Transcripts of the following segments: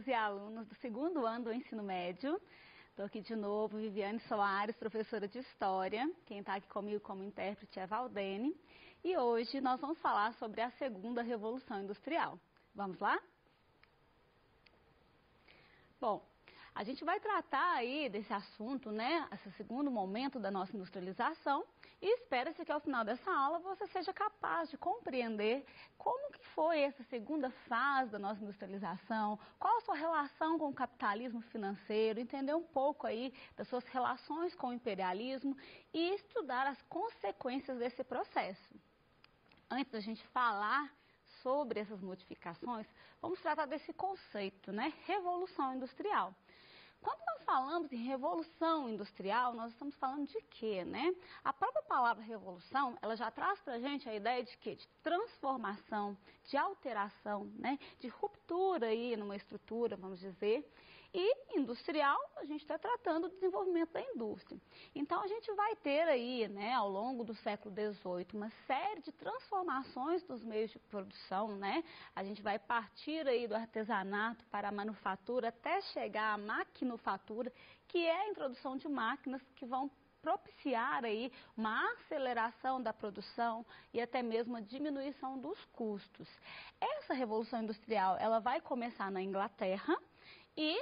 alunos e alunas do segundo ano do ensino médio. Estou aqui de novo, Viviane Soares, professora de História. Quem está aqui comigo como intérprete é Valdene. E hoje nós vamos falar sobre a segunda Revolução Industrial. Vamos lá? Bom, a gente vai tratar aí desse assunto, né, esse segundo momento da nossa industrialização, e espera-se que ao final dessa aula você seja capaz de compreender como que foi essa segunda fase da nossa industrialização, qual a sua relação com o capitalismo financeiro, entender um pouco aí das suas relações com o imperialismo e estudar as consequências desse processo. Antes da gente falar sobre essas modificações, vamos tratar desse conceito, né? Revolução Industrial. Quando nós falamos em revolução industrial, nós estamos falando de quê, né? A própria palavra revolução, ela já traz para a gente a ideia de quê? De transformação, de alteração, né? De ruptura aí numa estrutura, vamos dizer. E industrial, a gente está tratando do desenvolvimento da indústria. Então, a gente vai ter aí, né, ao longo do século XVIII, uma série de transformações dos meios de produção, né? A gente vai partir aí do artesanato para a manufatura até chegar à maquinofatura, que é a introdução de máquinas que vão propiciar aí uma aceleração da produção e até mesmo a diminuição dos custos. Essa revolução industrial, ela vai começar na Inglaterra e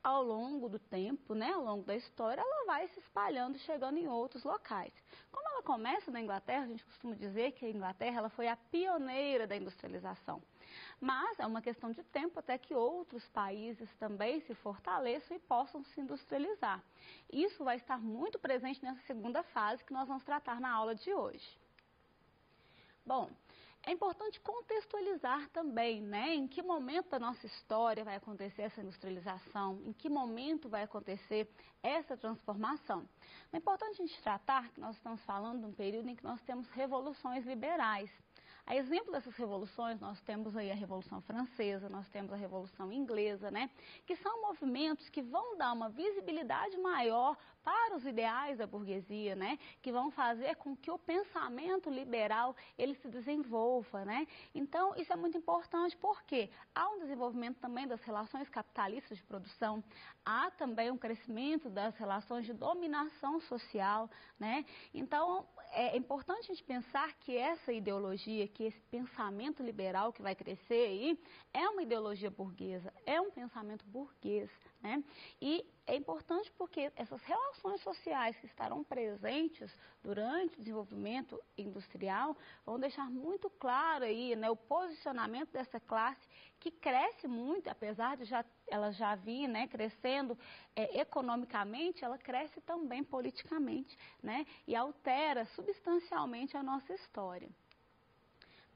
ao longo do tempo, né, ao longo da história, ela vai se espalhando e chegando em outros locais. Como ela começa na Inglaterra, a gente costuma dizer que a Inglaterra ela foi a pioneira da industrialização. Mas é uma questão de tempo até que outros países também se fortaleçam e possam se industrializar. Isso vai estar muito presente nessa segunda fase que nós vamos tratar na aula de hoje. Bom, é importante contextualizar também, né, em que momento da nossa história vai acontecer essa industrialização, em que momento vai acontecer essa transformação. É importante a gente tratar que nós estamos falando de um período em que nós temos revoluções liberais. A exemplo dessas revoluções, nós temos aí a Revolução Francesa, nós temos a Revolução Inglesa, né, que são movimentos que vão dar uma visibilidade maior para os ideais da burguesia, né, que vão fazer com que o pensamento liberal ele se desenvolva, né? Então, isso é muito importante porque há um desenvolvimento também das relações capitalistas de produção, há também um crescimento das relações de dominação social, né? Então, é importante a gente pensar que essa ideologia, que esse pensamento liberal que vai crescer aí, é uma ideologia burguesa, é um pensamento burguês, né? E é importante porque essas relações sociais que estarão presentes durante o desenvolvimento industrial vão deixar muito claro aí, né, o posicionamento dessa classe que cresce muito, apesar de ela já vir, né, crescendo economicamente, ela cresce também politicamente, né, e altera substancialmente a nossa história.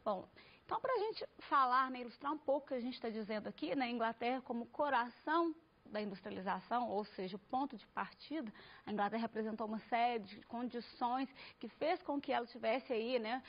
Bom, então para a gente falar, né, ilustrar um pouco o que a gente está dizendo aqui, né, Inglaterra como coração da industrialização, ou seja, o ponto de partida, a Inglaterra representou uma série de condições que fez com que ela tivesse aí, né,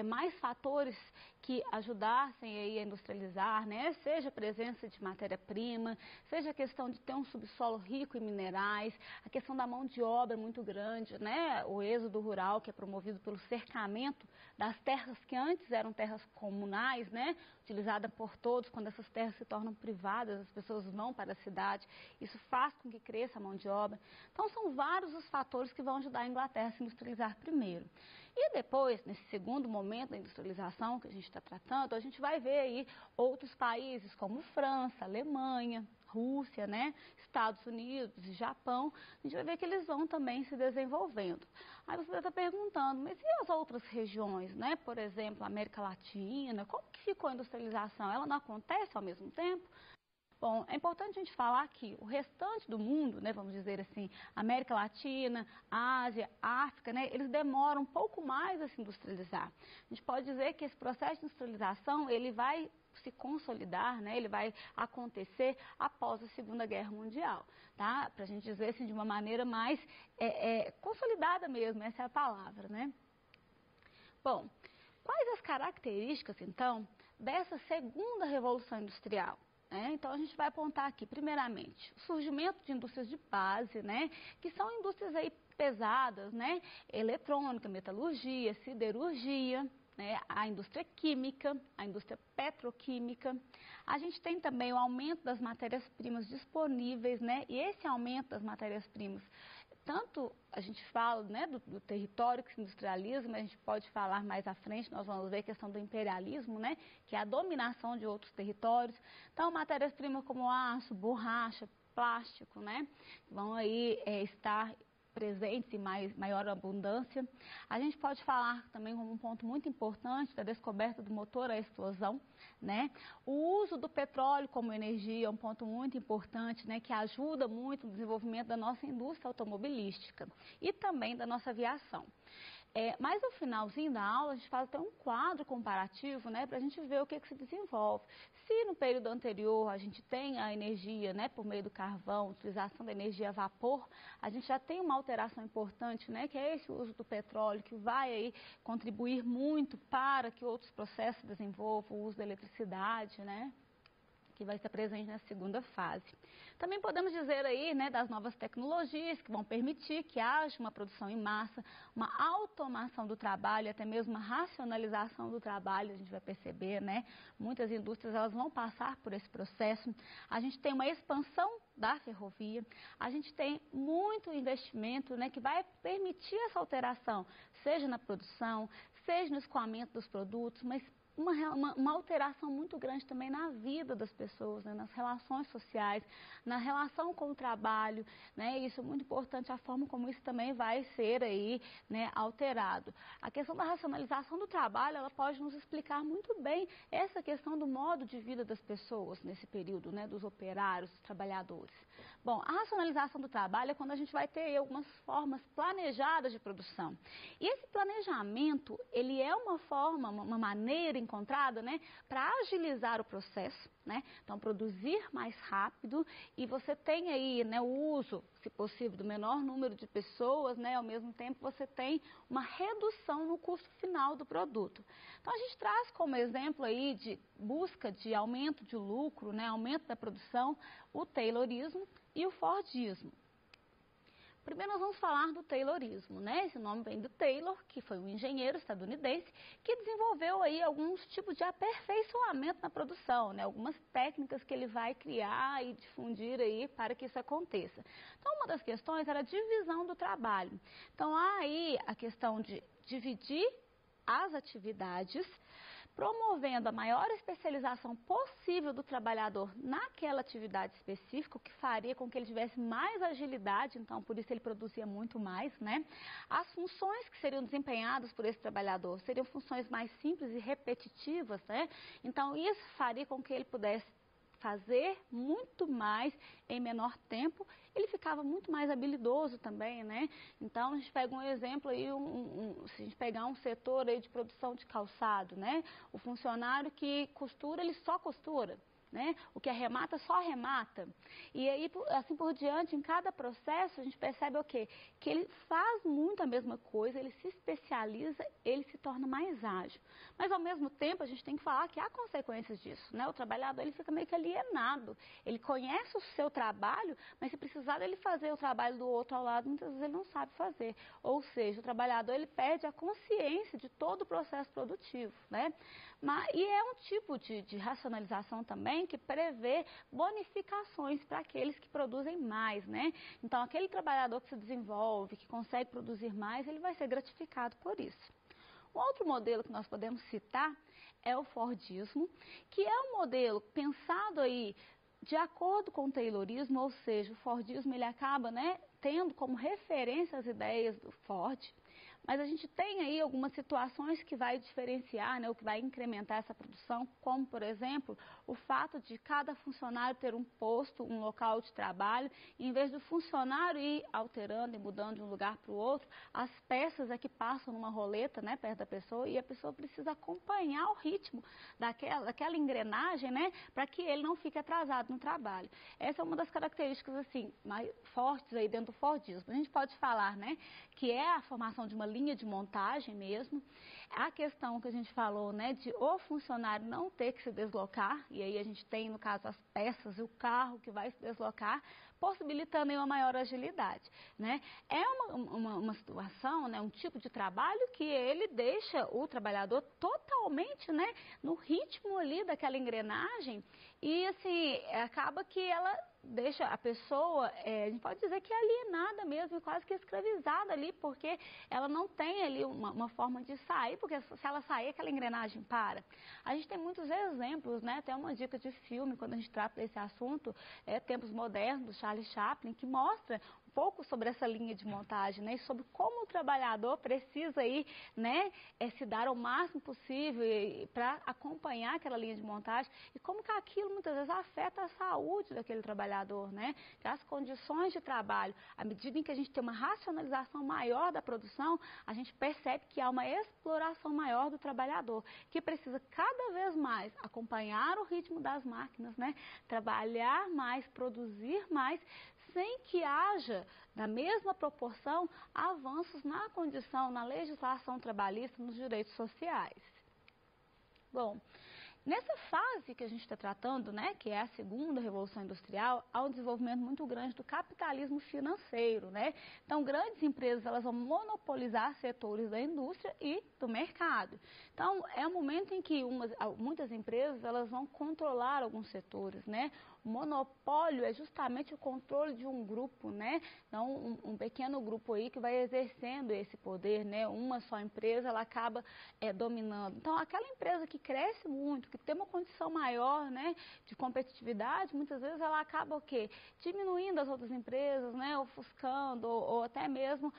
mais fatores que ajudassem aí a industrializar, né, seja a presença de matéria-prima, seja a questão de ter um subsolo rico em minerais, a questão da mão de obra muito grande, né, o êxodo rural que é promovido pelo cercamento das terras que antes eram terras comunais, né, utilizadas por todos, quando essas terras se tornam privadas, as pessoas vão para a cidade. Isso faz com que cresça a mão de obra. Então, são vários os fatores que vão ajudar a Inglaterra a se industrializar primeiro. E depois, nesse segundo momento da industrialização que a gente está tratando, a gente vai ver aí outros países como França, Alemanha, Rússia, né, Estados Unidos e Japão, a gente vai ver que eles vão também se desenvolvendo. Aí você está perguntando, mas e as outras regiões, né, por exemplo, a América Latina, como que ficou a industrialização? Ela não acontece ao mesmo tempo? Bom, é importante a gente falar que o restante do mundo, né, vamos dizer assim, América Latina, Ásia, África, né, eles demoram um pouco mais a se industrializar. A gente pode dizer que esse processo de industrialização, ele vai se consolidar, né, ele vai acontecer após a Segunda Guerra Mundial, tá? Para a gente dizer assim de uma maneira mais consolidada mesmo, essa é a palavra, né? Bom, quais as características, então, dessa segunda Revolução Industrial? Então, a gente vai apontar aqui, primeiramente, o surgimento de indústrias de base, né, que são indústrias aí pesadas, né, eletrônica, metalurgia, siderurgia, né, a indústria química, a indústria petroquímica. A gente tem também o aumento das matérias-primas disponíveis, né, e esse aumento das matérias-primas, tanto a gente fala, né, do território que se industrializa, mas a gente pode falar mais à frente, nós vamos ver a questão do imperialismo, né, que é a dominação de outros territórios. Então, matérias-primas como aço, borracha, plástico, né, vão aí estar presentes em maior abundância. A gente pode falar também como um ponto muito importante da descoberta do motor à explosão, né? O uso do petróleo como energia é um ponto muito importante, né, que ajuda muito no desenvolvimento da nossa indústria automobilística e também da nossa aviação. Mas no finalzinho da aula a gente faz até um quadro comparativo, né, para a gente ver o que se desenvolve. Se no período anterior a gente tem a energia, né, por meio do carvão, utilização da energia a vapor, a gente já tem uma alteração importante, né, que é esse uso do petróleo, que vai aí contribuir muito para que outros processos se desenvolvam, o uso da eletricidade, né, que vai estar presente na segunda fase. Também podemos dizer aí, né, das novas tecnologias que vão permitir que haja uma produção em massa, uma automação do trabalho, até mesmo uma racionalização do trabalho, a gente vai perceber, né, muitas indústrias elas vão passar por esse processo. A gente tem uma expansão da ferrovia, a gente tem muito investimento, né, que vai permitir essa alteração, seja na produção, seja no escoamento dos produtos, mas uma alteração muito grande também na vida das pessoas, né, nas relações sociais, na relação com o trabalho, né, isso é muito importante, a forma como isso também vai ser aí, né, alterado. A questão da racionalização do trabalho, ela pode nos explicar muito bem essa questão do modo de vida das pessoas nesse período, né, dos operários, dos trabalhadores. Bom, a racionalização do trabalho é quando a gente vai ter algumas formas planejadas de produção. E esse planejamento, ele é uma forma, uma maneira encontrada, né, para agilizar o processo, né, então produzir mais rápido e você tem aí, né, o uso, se possível, do menor número de pessoas, né, ao mesmo tempo você tem uma redução no custo final do produto. Então a gente traz como exemplo aí de busca de aumento de lucro, né, aumento da produção, o Taylorismo e o Fordismo. Primeiro nós vamos falar do Taylorismo, né? Esse nome vem do Taylor, que foi um engenheiro estadunidense que desenvolveu aí alguns tipos de aperfeiçoamento na produção, né? Algumas técnicas que ele vai criar e difundir aí para que isso aconteça. Então, uma das questões era a divisão do trabalho. Então, há aí a questão de dividir as atividades, promovendo a maior especialização possível do trabalhador naquela atividade específica, o que faria com que ele tivesse mais agilidade, então por isso ele produzia muito mais, né? As funções que seriam desempenhadas por esse trabalhador seriam funções mais simples e repetitivas, né? Então isso faria com que ele pudesse fazer muito mais em menor tempo, ele ficava muito mais habilidoso também, né? Então, a gente pega um exemplo aí, se a gente pegar um setor aí de produção de calçado, né? O funcionário que costura, ele só costura, né? O que arremata, só arremata. E aí, assim por diante, em cada processo, a gente percebe o quê? Que ele faz muito a mesma coisa, ele se especializa, ele se torna mais ágil. Mas, ao mesmo tempo, a gente tem que falar que há consequências disso, né? O trabalhador, ele fica meio que alienado. Ele conhece o seu trabalho, mas se precisar dele fazer o trabalho do outro ao lado, muitas vezes ele não sabe fazer. Ou seja, o trabalhador, ele perde a consciência de todo o processo produtivo, né? E é um tipo de racionalização também que prevê bonificações para aqueles que produzem mais, né? Então, aquele trabalhador que se desenvolve, que consegue produzir mais, ele vai ser gratificado por isso. Um outro modelo que nós podemos citar é o Fordismo, que é um modelo pensado aí de acordo com o Taylorismo, ou seja, o Fordismo ele acaba, né, tendo como referência as ideias do Ford, mas a gente tem aí algumas situações que vai diferenciar, né, ou que vai incrementar essa produção, como, por exemplo, o fato de cada funcionário ter um posto, um local de trabalho, e em vez do funcionário ir alterando e mudando de um lugar para o outro, as peças é que passam numa roleta, né, perto da pessoa, e a pessoa precisa acompanhar o ritmo daquela engrenagem, né, para que ele não fique atrasado no trabalho. Essa é uma das características, assim, mais fortes aí dentro do Fordismo. A gente pode falar, né, que é a formação de uma linha de montagem mesmo. A questão que a gente falou, né, de o funcionário não ter que se deslocar, e aí a gente tem, no caso, as peças e o carro que vai se deslocar, possibilitando aí uma maior agilidade, né? É uma situação, né, um tipo de trabalho que ele deixa o trabalhador totalmente, né, no ritmo ali daquela engrenagem e, assim, acaba que ela deixa a pessoa, a gente pode dizer que é alienada mesmo, quase que escravizada ali, porque ela não tem ali uma forma de sair, porque se ela sair, aquela engrenagem para. A gente tem muitos exemplos, né? Até uma dica de filme, quando a gente trata desse assunto, Tempos Modernos, do Charlie Chaplin, que mostra um pouco sobre essa linha de montagem, né? E sobre como o trabalhador precisa aí, né, se dar o máximo possível para acompanhar aquela linha de montagem e como que aquilo muitas vezes afeta a saúde daquele trabalhador, né? Que as condições de trabalho, à medida em que a gente tem uma racionalização maior da produção, a gente percebe que há uma exploração maior do trabalhador, que precisa cada vez mais acompanhar o ritmo das máquinas, né? Trabalhar mais, produzir mais, sem que haja, na mesma proporção, avanços na condição, na legislação trabalhista, nos direitos sociais. Bom, nessa fase que a gente está tratando, né, que é a segunda revolução industrial, há um desenvolvimento muito grande do capitalismo financeiro, né? Então, grandes empresas, elas vão monopolizar setores da indústria e do mercado. Então, é um momento em que muitas empresas, elas vão controlar alguns setores, né? O monopólio é justamente o controle de um grupo, né? Então, um pequeno grupo aí que vai exercendo esse poder, né? Uma só empresa, ela acaba dominando. Então, aquela empresa que cresce muito, que tem uma condição maior, né, de competitividade, muitas vezes ela acaba o quê? Diminuindo as outras empresas, né? Ofuscando, ou até mesmo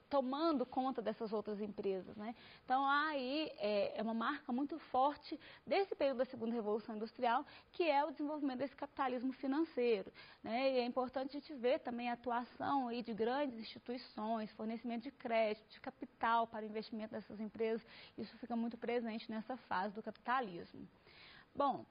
tomando conta dessas outras empresas, né? Então, aí é uma marca muito forte desse período da segunda revolução industrial, que é o desenvolvimento desse capitalismo financeiro, né? E é importante a gente ver também a atuação aí de grandes instituições, fornecimento de crédito, de capital para investimento dessas empresas, isso fica muito presente nessa fase do capitalismo. Bom,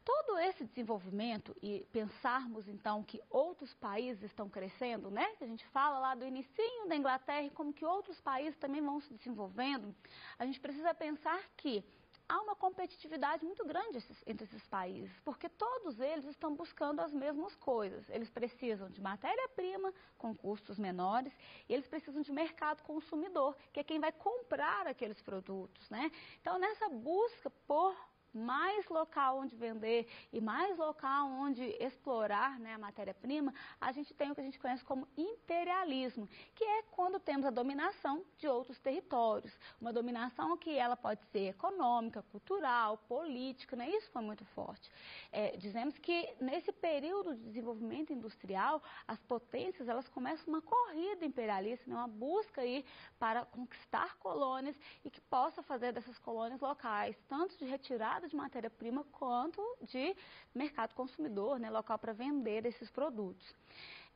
todo esse desenvolvimento e pensarmos então que outros países estão crescendo, né? A gente fala lá do inicinho da Inglaterra e como que outros países também vão se desenvolvendo, a gente precisa pensar que há uma competitividade muito grande entre esses países, porque todos eles estão buscando as mesmas coisas. Eles precisam de matéria-prima com custos menores e eles precisam de mercado consumidor, que é quem vai comprar aqueles produtos, né? Então, nessa busca por mais local onde vender e mais local onde explorar, né, a matéria-prima, a gente tem o que a gente conhece como imperialismo, que é quando temos a dominação de outros territórios. Uma dominação que ela pode ser econômica, cultural, política, né? Isso foi muito forte. Dizemos que nesse período de desenvolvimento industrial, as potências, elas começam uma corrida imperialista, né? Uma busca aí para conquistar colônias e que possa fazer dessas colônias locais, tanto de retirada de matéria-prima quanto de mercado consumidor, né, local para vender esses produtos.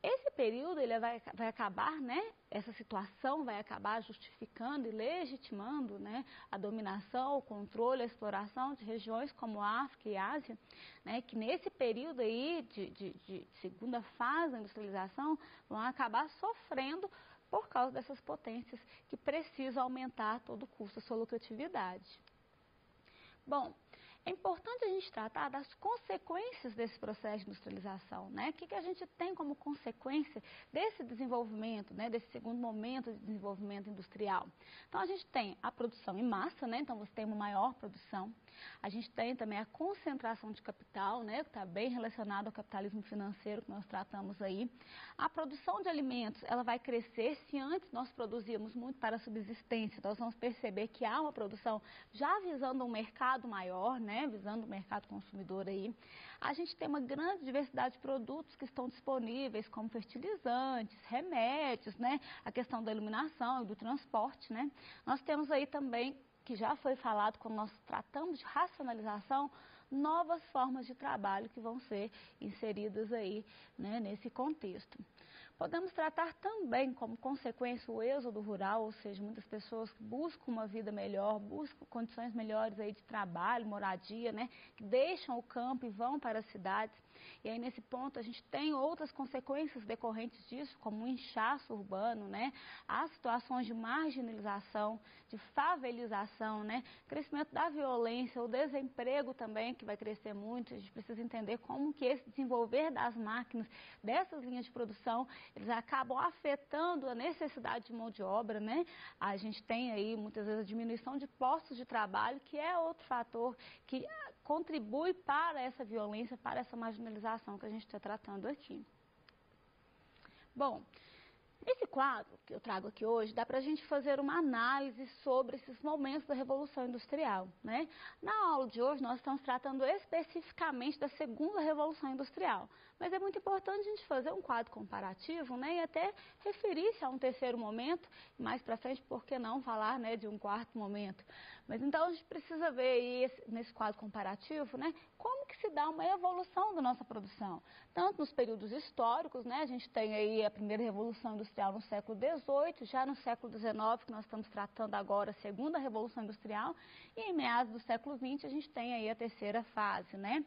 Esse período ele vai acabar, né, essa situação vai acabar justificando e legitimando, né, a dominação, o controle, a exploração de regiões como África e Ásia, né, que nesse período aí de segunda fase da industrialização vão acabar sofrendo por causa dessas potências que precisam aumentar a todo custo a sua lucratividade. Bom, é importante a gente tratar das consequências desse processo de industrialização, né? O que a gente tem como consequência desse desenvolvimento, né? Desse segundo momento de desenvolvimento industrial? Então, a gente tem a produção em massa, né? Então, você tem uma maior produção. A gente tem também a concentração de capital, né? Que está bem relacionado ao capitalismo financeiro que nós tratamos aí. A produção de alimentos, ela vai crescer. Se antes nós produzíamos muito para a subsistência, nós vamos perceber que há uma produção já visando um mercado maior, né? Visando o mercado consumidor aí. A gente tem uma grande diversidade de produtos que estão disponíveis, como fertilizantes, remédios, né? A questão da iluminação e do transporte, né? Nós temos aí também, que já foi falado quando nós tratamos de racionalização, novas formas de trabalho que vão ser inseridas aí, né, nesse contexto. Podemos tratar também como consequência o êxodo rural, ou seja, muitas pessoas que buscam uma vida melhor, buscam condições melhores aí de trabalho, moradia, né, que deixam o campo e vão para as cidades. E aí nesse ponto a gente tem outras consequências decorrentes disso, como o inchaço urbano, né, as situações de marginalização, de favelização, né, crescimento da violência, o desemprego também, que vai crescer muito. A gente precisa entender como que esse desenvolver das máquinas, dessas linhas de produção, eles acabam afetando a necessidade de mão de obra, né? A gente tem aí muitas vezes a diminuição de postos de trabalho, que é outro fator que contribui para essa violência, para essa marginalização que a gente está tratando aqui. Bom, esse quadro que eu trago aqui hoje, dá para a gente fazer uma análise sobre esses momentos da Revolução Industrial, né? Na aula de hoje, nós estamos tratando especificamente da segunda Revolução Industrial, mas é muito importante a gente fazer um quadro comparativo, né? E até referir-se a um terceiro momento, mais para frente, por que não falar, né, de um quarto momento? Mas então a gente precisa ver aí, nesse quadro comparativo, né, como que se dá uma evolução da nossa produção, tanto nos períodos históricos, né? A gente tem aí a primeira Revolução Industrial no século XVIII, já no século XIX, que nós estamos tratando agora a segunda Revolução Industrial, e em meados do século XX a gente tem aí a terceira fase, né?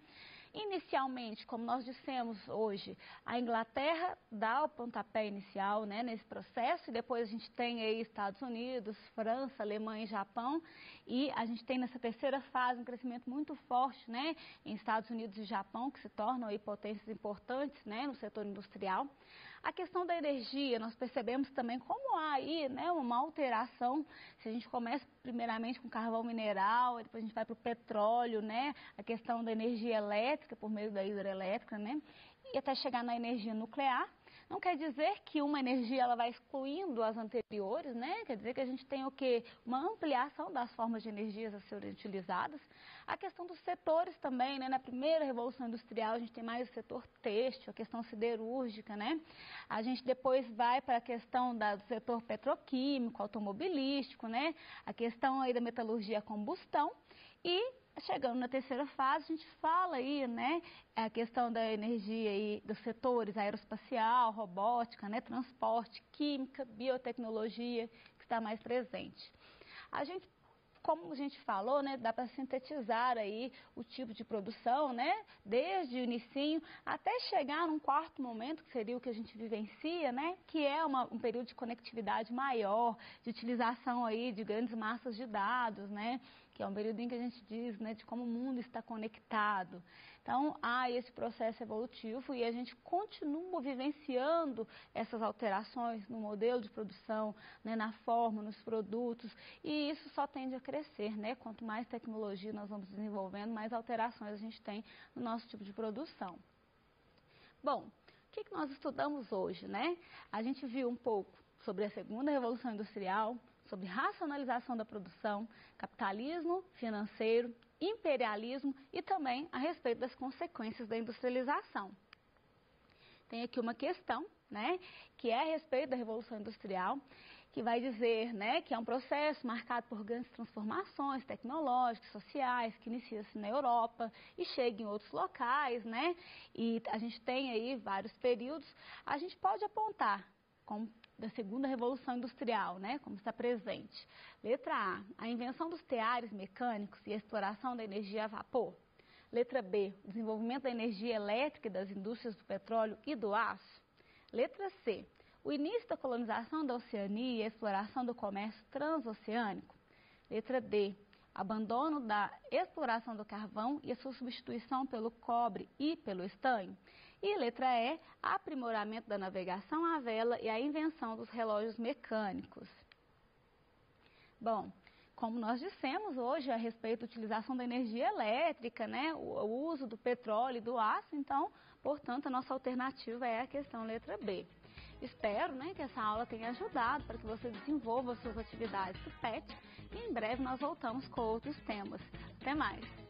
Inicialmente, como nós dissemos hoje, a Inglaterra dá o pontapé inicial, né, nesse processo, e depois a gente tem aí Estados Unidos, França, Alemanha e Japão, e a gente tem nessa terceira fase um crescimento muito forte, né, em Estados Unidos e Japão, que se tornam aí potências importantes, né, no setor industrial. A questão da energia, nós percebemos também como há aí, né, uma alteração. Se a gente começa primeiramente com carvão mineral, depois a gente vai para o petróleo, né, a questão da energia elétrica por meio da hidrelétrica, né, e até chegar na energia nuclear. Não quer dizer que uma energia ela vai excluindo as anteriores, né? Quer dizer que a gente tem o quê? Uma ampliação das formas de energias a serem utilizadas. A questão dos setores também, né? Na primeira Revolução Industrial a gente tem mais o setor têxtil, a questão siderúrgica, né? A gente depois vai para a questão do setor petroquímico, automobilístico, né? A questão aí da metalurgia a combustão e chegando na terceira fase, a gente fala aí, né, a questão da energia aí dos setores aeroespacial, robótica, né, transporte, química, biotecnologia, que está mais presente. Como a gente falou, né, dá para sintetizar aí o tipo de produção, né, desde o inicinho até chegar num quarto momento, que seria o que a gente vivencia, né, que é um período de conectividade maior, de utilização aí de grandes massas de dados, né, que é um período em que a gente diz, né, de como o mundo está conectado. Então, há esse processo evolutivo e a gente continua vivenciando essas alterações no modelo de produção, né, na forma, nos produtos, e isso só tende a crescer, né? Quanto mais tecnologia nós vamos desenvolvendo, mais alterações a gente tem no nosso tipo de produção. Bom, o que nós estudamos hoje, né? A gente viu um pouco sobre a segunda Revolução Industrial, sobre racionalização da produção, capitalismo financeiro, imperialismo e também a respeito das consequências da industrialização. Tem aqui uma questão, né, que é a respeito da Revolução Industrial, que vai dizer, né, que é um processo marcado por grandes transformações tecnológicas, sociais, que inicia-se na Europa e chega em outros locais, né, e a gente tem aí vários períodos. A gente pode apontar como da segunda Revolução Industrial, né, como está presente. Letra A invenção dos teares mecânicos e a exploração da energia a vapor. Letra B, o desenvolvimento da energia elétrica e das indústrias do petróleo e do aço. Letra C, o início da colonização da Oceania e a exploração do comércio transoceânico. Letra D, abandono da exploração do carvão e a sua substituição pelo cobre e pelo estanho. E letra E, aprimoramento da navegação à vela e a invenção dos relógios mecânicos. Bom, como nós dissemos hoje a respeito da utilização da energia elétrica, né, o uso do petróleo e do aço, então, portanto, a nossa alternativa é a questão letra B. Espero, né, que essa aula tenha ajudado para que você desenvolva suas atividades do PET e em breve nós voltamos com outros temas. Até mais!